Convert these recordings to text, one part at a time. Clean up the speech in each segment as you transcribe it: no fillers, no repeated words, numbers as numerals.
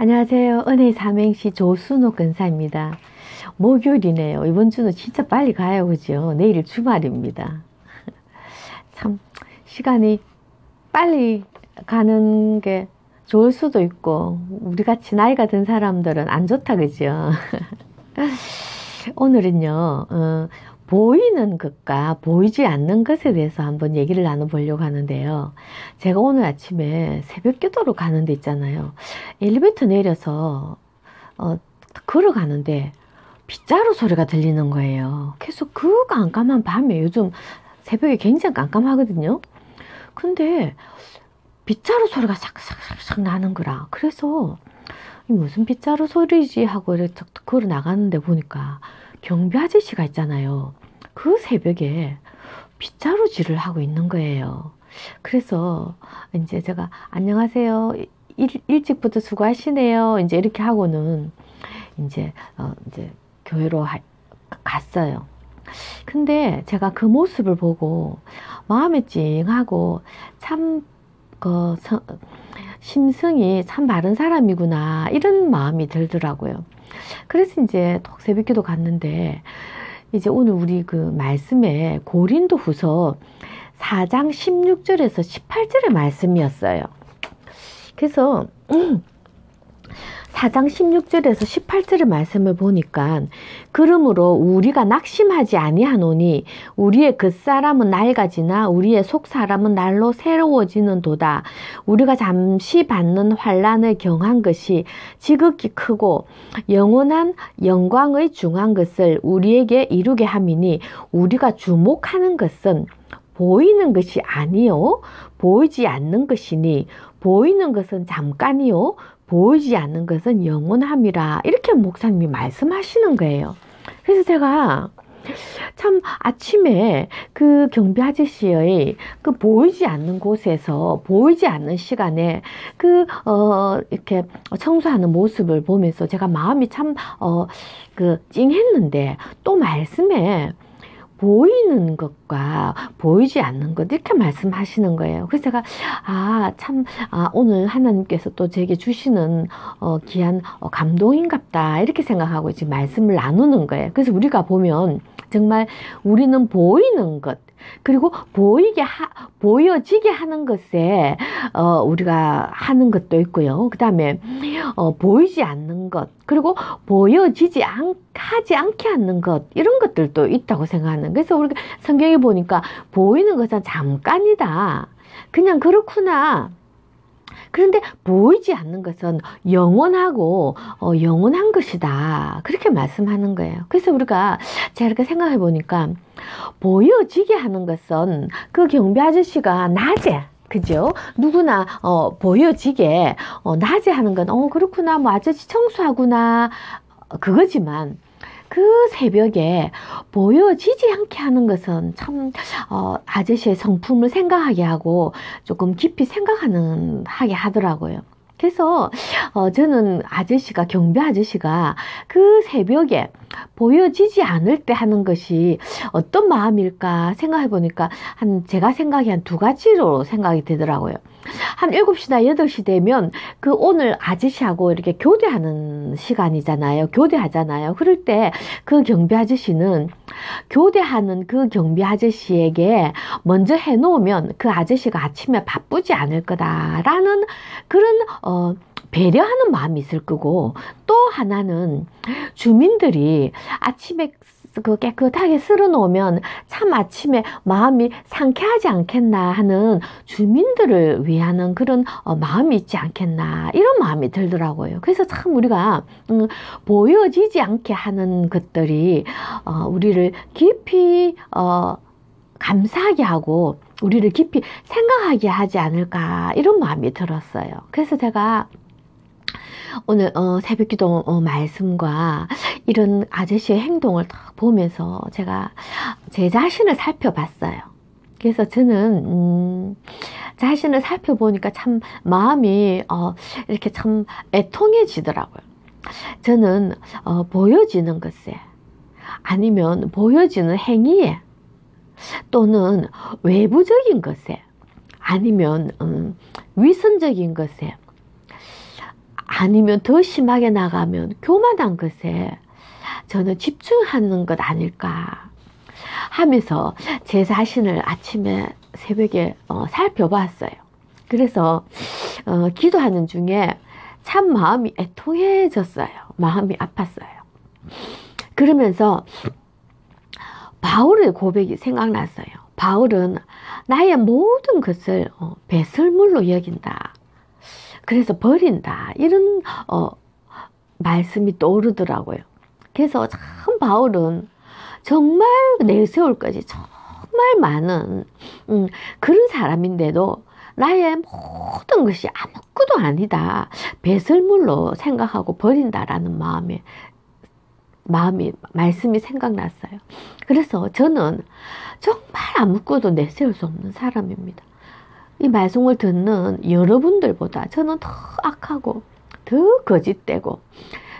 안녕하세요. 은혜 삼행시 조순옥 근사입니다. 목요일이네요. 이번 주는 진짜 빨리 가요, 그죠? 내일 주말입니다. 참, 시간이 빨리 가는 게 좋을 수도 있고, 우리 같이 나이가 든 사람들은 안 좋다, 그죠? 오늘은요, 보이는 것과 보이지 않는 것에 대해서 한번 얘기를 나눠보려고 하는데요. 제가 오늘 아침에 새벽 기도로 가는 데 있잖아요. 엘리베이터 내려서, 걸어가는데 빗자루 소리가 들리는 거예요. 계속 그 깜깜한 밤에 요즘 새벽에 굉장히 깜깜하거든요. 근데 빗자루 소리가 싹싹싹싹 나는 거라. 그래서 이 무슨 빗자루 소리지 하고 이렇게 툭툭 걸어 나가는데 보니까 경비 아저씨가 있잖아요. 그 새벽에 빗자루질을 하고 있는 거예요. 그래서 이제 제가 안녕하세요. 일찍부터 수고하시네요. 이제 이렇게 하고는 이제 교회로 갔어요. 근데 제가 그 모습을 보고 마음이 찡하고 참 심성이 참 바른 사람이구나 이런 마음이 들더라고요. 그래서 이제 새벽기도 갔는데 이제 오늘 우리 그 말씀에 고린도후서 4장 16절에서 18절의 말씀이었어요. 그래서 4장 16절에서 18절의 말씀을 보니까 그러므로 우리가 낙심하지 아니하노니 우리의 겉사람은 낡아지나 우리의 속사람은 날로 새로워지는 도다. 우리가 잠시 받는 환난을 경한 것이 지극히 크고 영원한 영광의 중한 것을 우리에게 이루게 함이니 우리가 주목하는 것은 보이는 것이 아니요 보이지 않는 것이니 보이는 것은 잠깐이요 보이지 않는 것은 영원함이라 이렇게 목사님이 말씀하시는 거예요. 그래서 제가 참 아침에 그 경비 아저씨의 그 보이지 않는 곳에서 보이지 않는 시간에 이렇게 청소하는 모습을 보면서 제가 마음이 참 찡했는데 또 말씀에 보이는 것과 보이지 않는 것 이렇게 말씀하시는 거예요. 그래서 제가 오늘 하나님께서 또 제게 주시는 귀한 감동인갑다 이렇게 생각하고 지금 말씀을 나누는 거예요. 그래서 우리가 보면 정말 우리는 보이는 것 그리고 보여지게 하는 것에 우리가 하는 것도 있고요. 그 다음에 보이지 않는 것 그리고 하지 않게 하는 것 이런 것들도 있다고 생각하는. 그래서 우리가 성경에 보니까 보이는 것은 잠깐이다. 그냥 그렇구나. 그런데 보이지 않는 것은 영원하고 영원한 것이다. 그렇게 말씀하는 거예요. 그래서 제가 이렇게 생각해 보니까 보여지게 하는 것은 그 경비 아저씨가 낮에 그죠? 누구나 보여지게 낮에 하는 건 그렇구나 뭐 아저씨 청소하구나 그거지만 그 새벽에 보여지지 않게 하는 것은 참 아저씨의 성품을 생각하게 하고 조금 깊이 하게 하더라고요. 그래서 저는 경비 아저씨가 그 새벽에 보여지지 않을 때 하는 것이 어떤 마음일까 생각해 보니까 제가 생각이 한 두 가지로 생각이 되더라고요. 한 7시나 8시 되면 그 오늘 아저씨하고 이렇게 교대하는 시간이잖아요. 교대하잖아요. 그럴 때 그 경비 아저씨는 교대하는 그 경비 아저씨에게 먼저 해놓으면 그 아저씨가 아침에 바쁘지 않을 거다라는 그런 배려하는 마음이 있을 거고 또 하나는 주민들이 아침에 깨끗하게 쓸어놓으면 참 아침에 마음이 상쾌하지 않겠나 하는 주민들을 위하는 그런 마음이 있지 않겠나 이런 마음이 들더라고요. 그래서 참 우리가 보여지지 않게 하는 것들이 우리를 깊이 감사하게 하고 우리를 깊이 생각하게 하지 않을까 이런 마음이 들었어요. 그래서 제가 오늘 새벽기도 말씀과 이런 아저씨의 행동을 딱 보면서 제가 제 자신을 살펴봤어요. 그래서 저는 자신을 살펴보니까 참 마음이 이렇게 참 애통해지더라고요. 저는 보여지는 것에 아니면 보여지는 행위에 또는 외부적인 것에 아니면 위선적인 것에 아니면 더 심하게 나가면 교만한 것에 저는 집중하는 것 아닐까 하면서 제 자신을 아침에 새벽에 살펴봤어요. 그래서 기도하는 중에 참 마음이 애통해졌어요. 마음이 아팠어요. 그러면서 바울의 고백이 생각났어요. 바울은 나의 모든 것을 배설물로 여긴다. 그래서 버린다. 이런 말씀이 떠오르더라고요. 그래서 참 바울은 정말 내세울 것이 정말 많은 그런 사람인데도 나의 모든 것이 아무것도 아니다. 배설물로 생각하고 버린다라는 말씀이 생각났어요. 그래서 저는 정말 아무것도 내세울 수 없는 사람입니다. 이 말씀을 듣는 여러분들보다 저는 더 악하고 더 거짓되고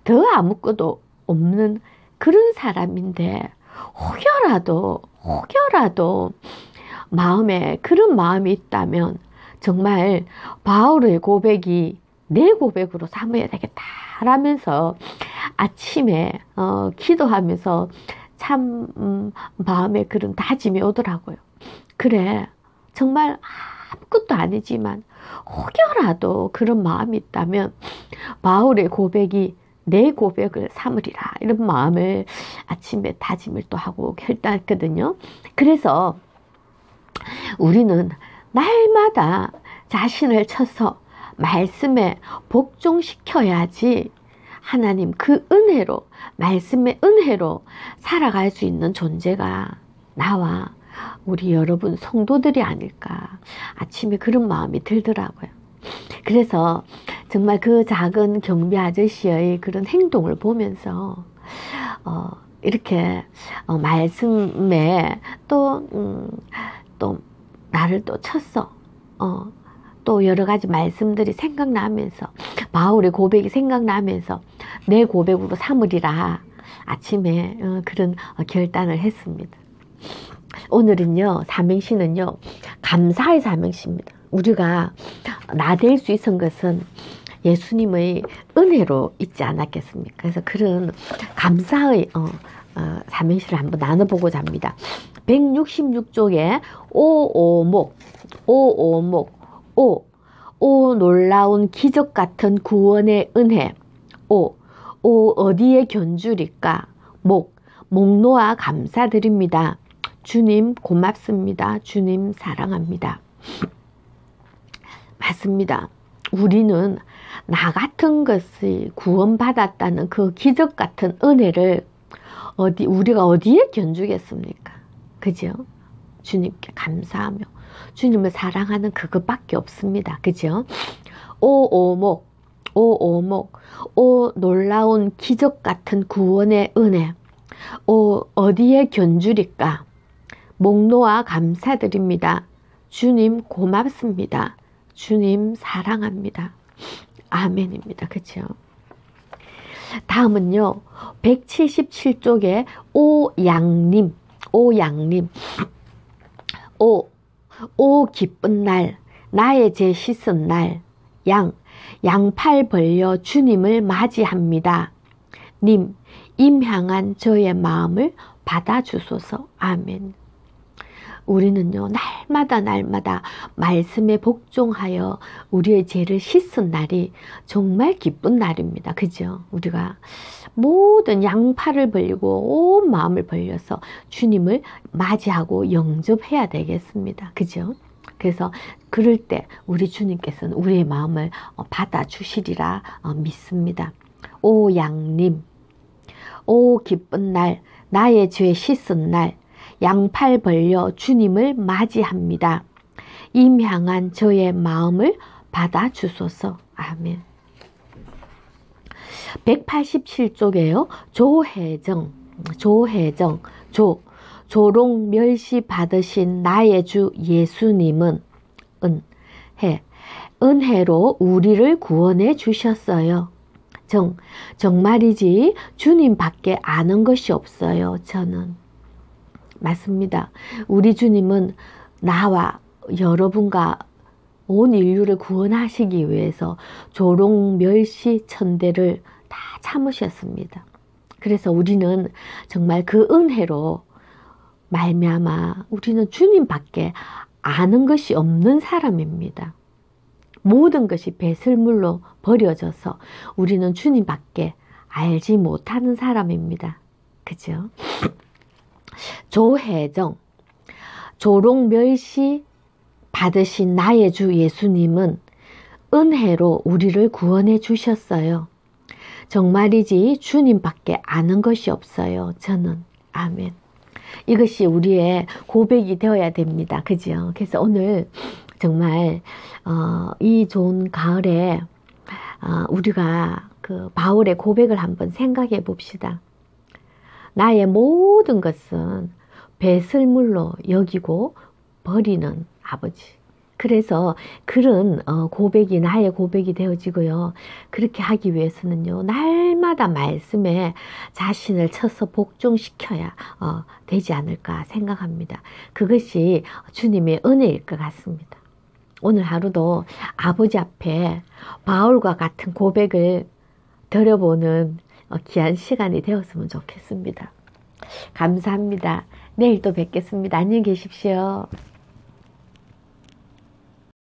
더 아무것도 없는 그런 사람인데 혹여라도 마음에 그런 마음이 있다면 정말 바울의 고백이 내 고백으로 삼아야 되겠다라면서 아침에 기도하면서 참 마음에 그런 다짐이 오더라고요. 그래, 정말 아무것도 아니지만 혹여라도 그런 마음이 있다면 바울의 고백이 내 고백을 삼으리라, 이런 마음을 아침에 다짐을 또 하고 결단했거든요. 그래서 우리는 날마다 자신을 쳐서 말씀에 복종시켜야지 하나님 그 은혜로, 말씀의 은혜로 살아갈 수 있는 존재가 나와 우리 여러분 성도들이 아닐까, 아침에 그런 마음이 들더라고요. 그래서 정말 그 작은 경비 아저씨의 그런 행동을 보면서 이렇게 말씀에 또 나를 또 쳤어. 또 여러 가지 말씀들이 생각나면서, 바울의 고백이 생각나면서 내 고백으로 삼으리라 아침에 그런 결단을 했습니다. 오늘은요, 삼행시는요, 감사의 삼행시입니다. 우리가 나댈 수 있은 것은 예수님의 은혜로 있지 않았겠습니까? 그래서 그런 감사의 삼행시를 한번 나눠보고자 합니다. 166쪽에 오오목, 오 놀라운 기적 같은 구원의 은혜. 오 어디에 견줄일까? 목 놓아 감사드립니다. 주님 고맙습니다. 주님 사랑합니다. 맞습니다. 우리는 나 같은 것이 구원받았다는 그 기적 같은 은혜를 우리가 어디에 견주겠습니까? 그죠? 주님께 감사하며 주님을 사랑하는 그것밖에 없습니다. 그죠? 오오목, 오 놀라운 기적 같은 구원의 은혜. 어디에 견주릴까? 목 놓아 감사드립니다. 주님 고맙습니다. 주님 사랑합니다. 아멘입니다. 그죠? 다음은요, 177쪽에 오양님. 오 기쁜 날, 나의 죄 씻은 날. 양팔 벌려 주님을 맞이합니다. 님, 임향한 저의 마음을 받아주소서. 아멘. 우리는요, 날마다 말씀에 복종하여 우리의 죄를 씻은 날이 정말 기쁜 날입니다. 그죠? 우리가 모든 양팔을 벌리고 온 마음을 벌려서 주님을 맞이하고 영접해야 되겠습니다. 그죠? 그래서 그럴 때 우리 주님께서는 우리의 마음을 받아주시리라 믿습니다. 오 양님, 오 기쁜 날, 나의 죄 씻은 날, 양팔 벌려 주님을 맞이합니다. 임향한 저의 마음을 받아주소서. 아멘. 187쪽에요. 조롱 멸시 받으신 나의 주 예수님은 은혜로 우리를 구원해 주셨어요. 정말이지 주님밖에 아는 것이 없어요. 저는. 맞습니다. 우리 주님은 나와 여러분과 온 인류를 구원하시기 위해서 조롱, 멸시, 천대를 다 참으셨습니다. 그래서 우리는 정말 그 은혜로 말미암아 우리는 주님밖에 아는 것이 없는 사람입니다. 모든 것이 배설물로 버려져서 우리는 주님밖에 알지 못하는 사람입니다. 그죠? 조혜정, 조롱 멸시 받으신 나의 주 예수님은 은혜로 우리를 구원해 주셨어요. 정말이지 주님밖에 아는 것이 없어요. 저는. 아멘. 이것이 우리의 고백이 되어야 됩니다. 그죠? 그래서 오늘 정말 이 좋은 가을에 우리가 그 바울의 고백을 한번 생각해 봅시다. 나의 모든 것은 배설물로 여기고 버리는 아버지. 그래서 그런 고백이 나의 고백이 되어지고요. 그렇게 하기 위해서는요. 날마다 말씀에 자신을 쳐서 복종시켜야 되지 않을까 생각합니다. 그것이 주님의 은혜일 것 같습니다. 오늘 하루도 아버지 앞에 바울과 같은 고백을 드려보는 귀한 시간이 되었으면 좋겠습니다. 감사합니다. 내일 또 뵙겠습니다. 안녕히 계십시오.